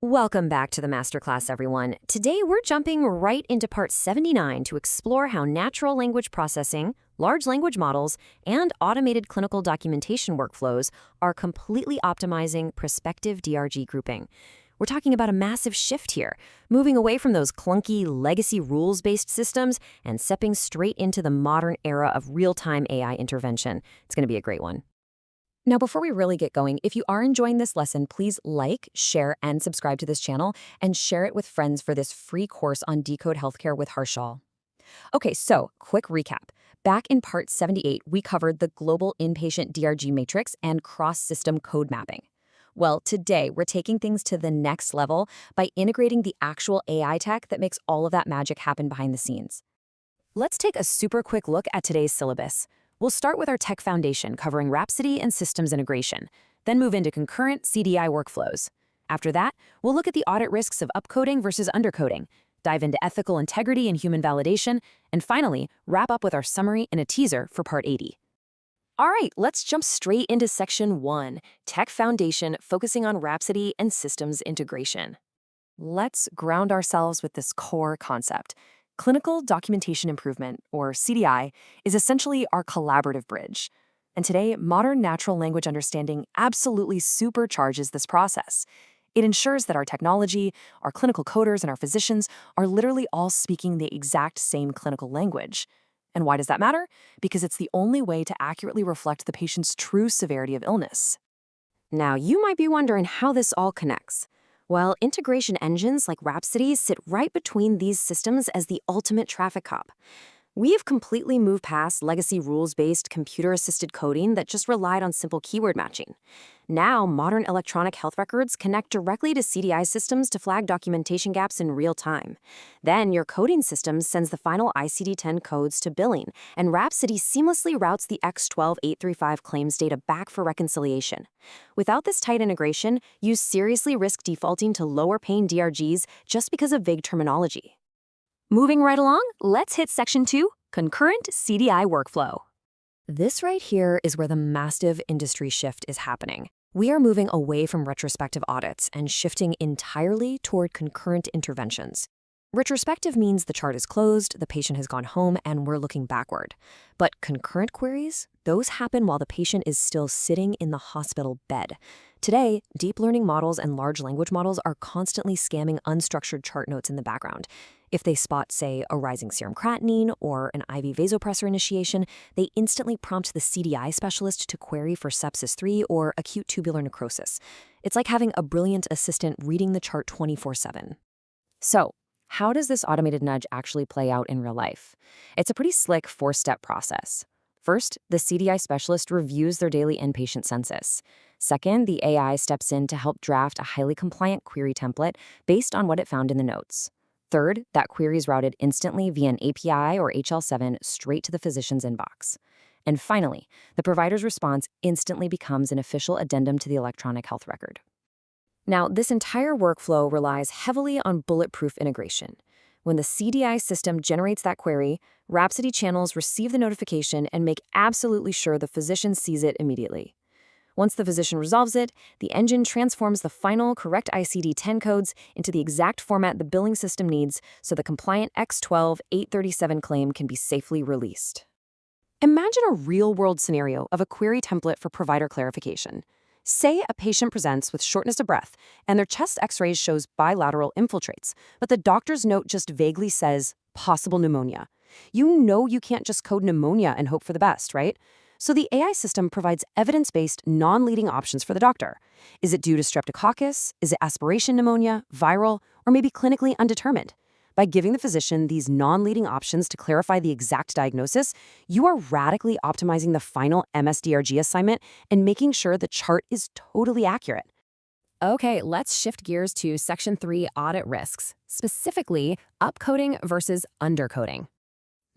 Welcome back to the Masterclass, everyone. Today, we're jumping right into part 79 to explore how natural language processing, large language models, and automated clinical documentation workflows are completely optimizing prospective DRG grouping. We're talking about a massive shift here, moving away from those clunky, legacy rules-based systems and stepping straight into the modern era of real-time AI intervention. It's going to be a great one. Now, before we really get going, if you are enjoying this lesson, please like, share, and subscribe to this channel, and share it with friends for this free course on Decode Healthcare with Harshal. Okay, so quick recap. Back in part 78, we covered the global inpatient DRG matrix and cross-system code mapping. Well, today, we're taking things to the next level by integrating the actual AI tech that makes all of that magic happen behind the scenes. Let's take a super quick look at today's syllabus. We'll start with our tech foundation covering Rhapsody and systems integration, then move into concurrent CDI workflows. After that, we'll look at the audit risks of upcoding versus undercoding, dive into ethical integrity and human validation, and finally, wrap up with our summary and a teaser for part 80. All right, let's jump straight into section 1, tech foundation focusing on Rhapsody and systems integration. Let's ground ourselves with this core concept. Clinical Documentation Improvement, or CDI, is essentially our collaborative bridge. And today, modern natural language understanding absolutely supercharges this process. It ensures that our technology, our clinical coders, and our physicians are literally all speaking the exact same clinical language. And why does that matter? Because it's the only way to accurately reflect the patient's true severity of illness. Now, you might be wondering how this all connects. Well, integration engines like Rhapsody sit right between these systems as the ultimate traffic cop. We have completely moved past legacy rules-based computer-assisted coding that just relied on simple keyword matching. Now, modern electronic health records connect directly to CDI systems to flag documentation gaps in real time. Then, your coding system sends the final ICD-10 codes to billing, and Rhapsody seamlessly routes the X12835 claims data back for reconciliation. Without this tight integration, you seriously risk defaulting to lower-paying DRGs just because of vague terminology. Moving right along, let's hit section 2, concurrent CDI workflow. This right here is where the massive industry shift is happening. We are moving away from retrospective audits and shifting entirely toward concurrent interventions. Retrospective means the chart is closed, the patient has gone home, and we're looking backward. But concurrent queries, those happen while the patient is still sitting in the hospital bed. Today, deep learning models and large language models are constantly scanning unstructured chart notes in the background. If they spot, say, a rising serum creatinine or an IV vasopressor initiation, they instantly prompt the CDI specialist to query for sepsis 3 or acute tubular necrosis. It's like having a brilliant assistant reading the chart 24/7. So, how does this automated nudge actually play out in real life? It's a pretty slick 4-step process. First, the CDI specialist reviews their daily inpatient census. Second, the AI steps in to help draft a highly compliant query template based on what it found in the notes. Third, that query is routed instantly via an API or HL7 straight to the physician's inbox. And finally, the provider's response instantly becomes an official addendum to the electronic health record. Now, this entire workflow relies heavily on bulletproof integration. When the CDI system generates that query, Rhapsody channels receive the notification and make absolutely sure the physician sees it immediately. Once the physician resolves it, the engine transforms the final correct ICD-10 codes into the exact format the billing system needs so the compliant X12837 claim can be safely released. Imagine a real-world scenario of a query template for provider clarification. Say a patient presents with shortness of breath and their chest x-rays shows bilateral infiltrates, but the doctor's note just vaguely says possible pneumonia. You know you can't just code pneumonia and hope for the best, right? So the AI system provides evidence-based, non-leading options for the doctor. Is it due to streptococcus? Is it aspiration pneumonia, viral, or maybe clinically undetermined? By giving the physician these non-leading options to clarify the exact diagnosis, you are radically optimizing the final MSDRG assignment and making sure the chart is totally accurate. Okay, let's shift gears to Section 3, audit risks, specifically upcoding versus undercoding.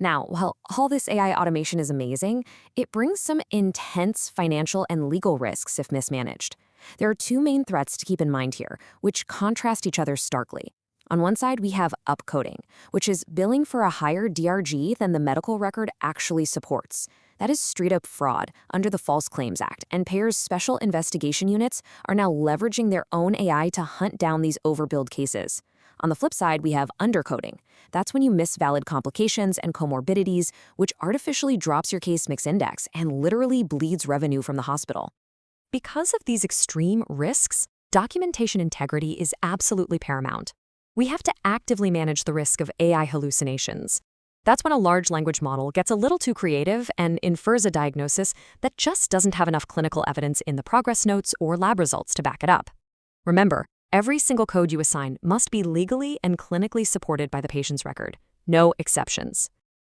Now, while all this AI automation is amazing, it brings some intense financial and legal risks if mismanaged. There are two main threats to keep in mind here, which contrast each other starkly. On one side, we have upcoding, which is billing for a higher DRG than the medical record actually supports. That is straight-up fraud under the False Claims Act, and payers' special investigation units are now leveraging their own AI to hunt down these overbilled cases. On the flip side, we have undercoding. That's when you miss valid complications and comorbidities, which artificially drops your case mix index and literally bleeds revenue from the hospital. Because of these extreme risks, documentation integrity is absolutely paramount. We have to actively manage the risk of AI hallucinations. That's when a large language model gets a little too creative and infers a diagnosis that just doesn't have enough clinical evidence in the progress notes or lab results to back it up. Remember, every single code you assign must be legally and clinically supported by the patient's record. No exceptions.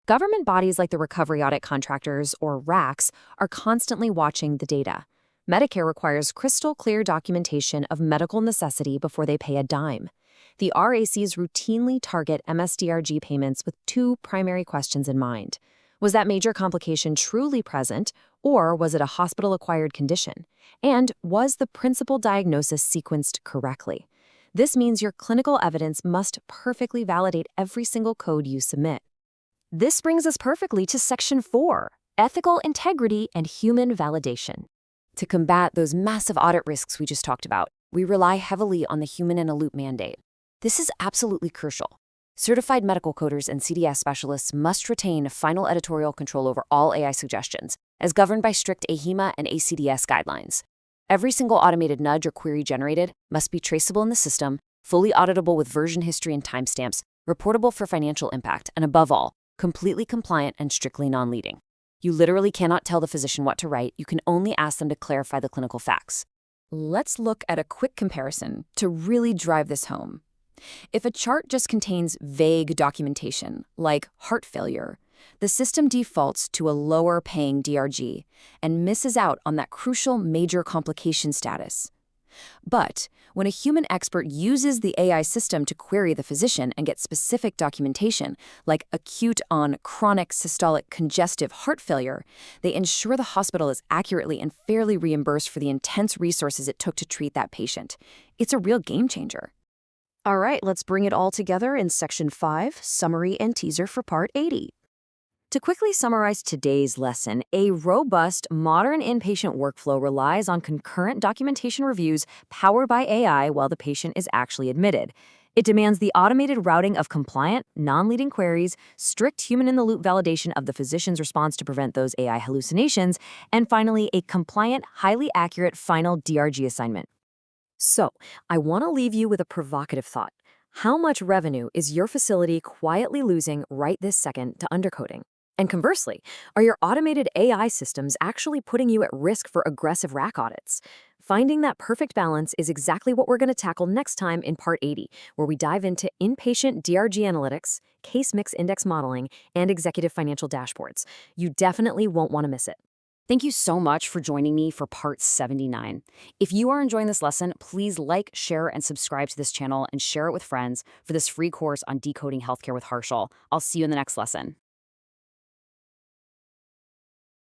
Government bodies like the Recovery Audit Contractors, or RACs, are constantly watching the data. Medicare requires crystal clear documentation of medical necessity before they pay a dime. The RACs routinely target MSDRG payments with two primary questions in mind. Was that major complication truly present, or was it a hospital-acquired condition? And was the principal diagnosis sequenced correctly? This means your clinical evidence must perfectly validate every single code you submit. This brings us perfectly to Section 4, Ethical Integrity and Human Validation. To combat those massive audit risks we just talked about, we rely heavily on the human-in-a-loop mandate. This is absolutely crucial. Certified medical coders and CDS specialists must retain final editorial control over all AI suggestions, as governed by strict AHIMA and ACDS guidelines. Every single automated nudge or query generated must be traceable in the system, fully auditable with version history and timestamps, reportable for financial impact, and above all, completely compliant and strictly non-leading. You literally cannot tell the physician what to write. You can only ask them to clarify the clinical facts. Let's look at a quick comparison to really drive this home. If a chart just contains vague documentation, like heart failure, the system defaults to a lower-paying DRG and misses out on that crucial major complication status. But when a human expert uses the AI system to query the physician and get specific documentation, like acute on chronic systolic congestive heart failure, they ensure the hospital is accurately and fairly reimbursed for the intense resources it took to treat that patient. It's a real game changer. All right, let's bring it all together in Section 5, Summary and Teaser for Part 80. To quickly summarize today's lesson, a robust, modern inpatient workflow relies on concurrent documentation reviews powered by AI while the patient is actually admitted. It demands the automated routing of compliant, non-leading queries, strict human-in-the-loop validation of the physician's response to prevent those AI hallucinations, and finally, a compliant, highly accurate final DRG assignment. So, I want to leave you with a provocative thought. How much revenue is your facility quietly losing right this second to undercoding? And conversely, are your automated AI systems actually putting you at risk for aggressive RAC audits? Finding that perfect balance is exactly what we're going to tackle next time in Part 80, where we dive into inpatient DRG analytics, case mix index modeling, and executive financial dashboards. You definitely won't want to miss it. Thank you so much for joining me for Part 79. If you are enjoying this lesson, please like, share, and subscribe to this channel and share it with friends for this free course on decoding healthcare with Harshal. I'll see you in the next lesson.